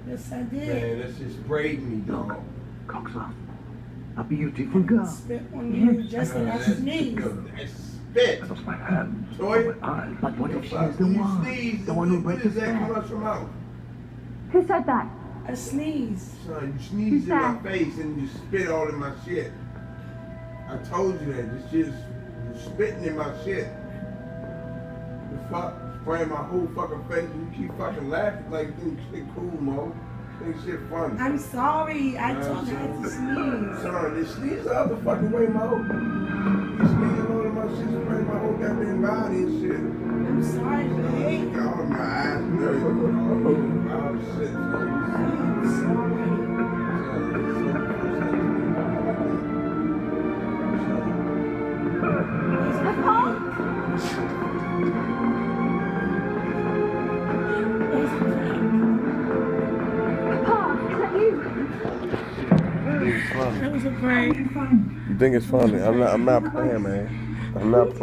Yes, I did. Man, that's just sprayed me, dog. Coxer, a beautiful girl. Spit on you just Yo, like sneeze. yo, that's spit. That was my hand. Toy. My eye. But what if she Fuck, is the you one? sneeze, The one who what breaks is the that come spell? out your mouth? Who said that? A sneeze. Son, you sneezed in that? my face and you spit all in my shit. I told you that. This shit is you spitting in my shit. The fuck? Spraying my whole fucking face and you keep fucking laughing like you think shit cool, Mo. Think shit funny. I'm sorry. I told you I had to sneeze. Son, this sneeze the other fucking way, Mo. You sneezing all in my shit, spraying my whole goddamn body and shit. I'm sorry, babe. All of my eyes and everything. All the shit, I'm sorry. Papa, is that you? It's funny. That was a prank. You think it's funny? I'm not playing, man. I'm not playing.